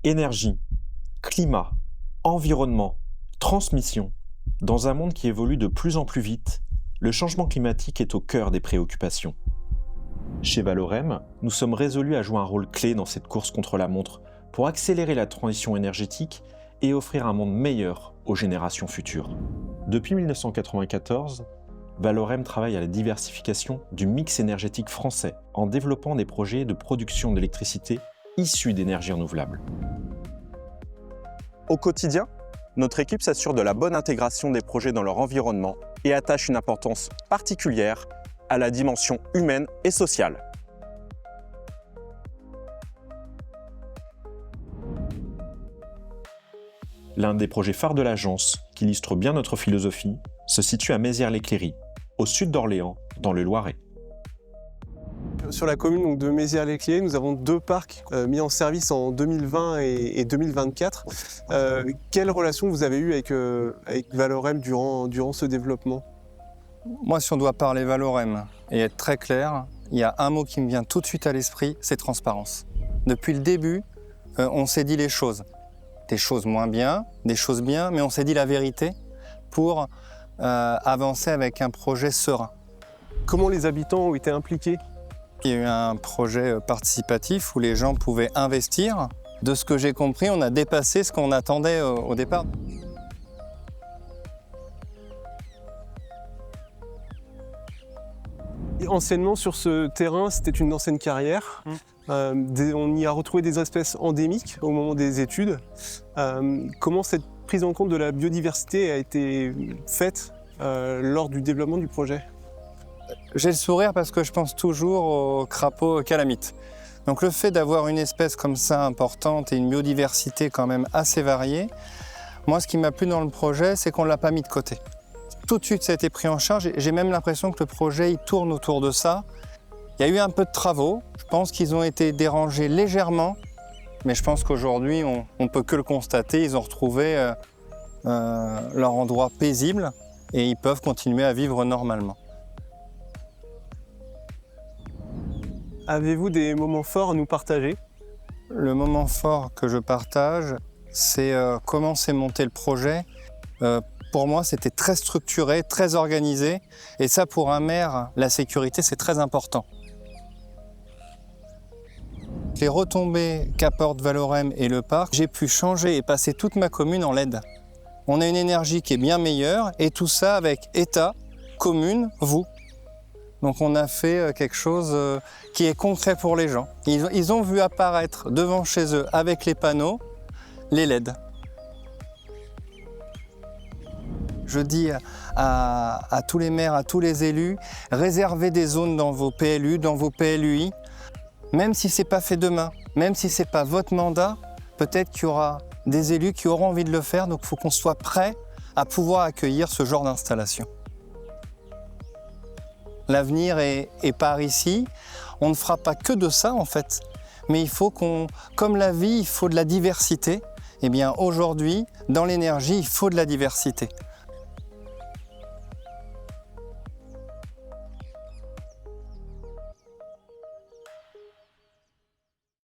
Énergie, climat, environnement, transmission. Dans un monde qui évolue de plus en plus vite, le changement climatique est au cœur des préoccupations. Chez Valorem, nous sommes résolus à jouer un rôle clé dans cette course contre la montre pour accélérer la transition énergétique et offrir un monde meilleur aux générations futures. Depuis 1994, Valorem travaille à la diversification du mix énergétique français en développant des projets de production d'électricité issus d'énergies renouvelables. Au quotidien, notre équipe s'assure de la bonne intégration des projets dans leur environnement et attache une importance particulière à la dimension humaine et sociale. L'un des projets phares de l'agence, qui illustre bien notre philosophie, se situe à Mézières-l'Éclairie, au sud d'Orléans, dans le Loiret. Sur la commune de Mézières-l'Éclairie, nous avons 2 parcs mis en service en 2020 et 2024. Quelle relation vous avez eue avec Valorem durant ce développement ? Moi, si on doit parler Valorem et être très clair, il y a un mot qui me vient tout de suite à l'esprit, c'est transparence. Depuis le début, on s'est dit les choses. Des choses moins bien, des choses bien, mais on s'est dit la vérité pour avancer avec un projet serein. Comment les habitants ont été impliqués ? Il y a eu un projet participatif où les gens pouvaient investir. De ce que j'ai compris, on a dépassé ce qu'on attendait au départ. Anciennement, sur ce terrain, c'était une ancienne carrière. On y a retrouvé des espèces endémiques au moment des études. Comment cette prise en compte de la biodiversité a été faite lors du développement du projet ? J'ai le sourire parce que je pense toujours aux crapauds calamites. Donc le fait d'avoir une espèce comme ça importante et une biodiversité quand même assez variée, moi ce qui m'a plu dans le projet, c'est qu'on ne l'a pas mis de côté. Tout de suite ça a été pris en charge et j'ai même l'impression que le projet il tourne autour de ça. Il y a eu un peu de travaux, je pense qu'ils ont été dérangés légèrement, mais je pense qu'aujourd'hui on ne peut que le constater, ils ont retrouvé leur endroit paisible et ils peuvent continuer à vivre normalement. Avez-vous des moments forts à nous partager ? Le moment fort que je partage, c'est comment s'est monté le projet. Pour moi, c'était très structuré, très organisé. Et ça, pour un maire, la sécurité, c'est très important. Les retombées qu'apporte Valorem et le parc, j'ai pu changer et passer toute ma commune en LED. On a une énergie qui est bien meilleure et tout ça avec État, commune, vous. Donc on a fait quelque chose qui est concret pour les gens. Ils ont vu apparaître devant chez eux, avec les panneaux, les LED. Je dis à tous les maires, à tous les élus, réservez des zones dans vos PLU, dans vos PLUI. Même si ce n'est pas fait demain, même si ce n'est pas votre mandat, peut-être qu'il y aura des élus qui auront envie de le faire. Donc il faut qu'on soit prêt à pouvoir accueillir ce genre d'installation. L'avenir est par ici. On ne fera pas que de ça en fait, mais il faut comme la vie, il faut de la diversité. Eh bien aujourd'hui, dans l'énergie, il faut de la diversité.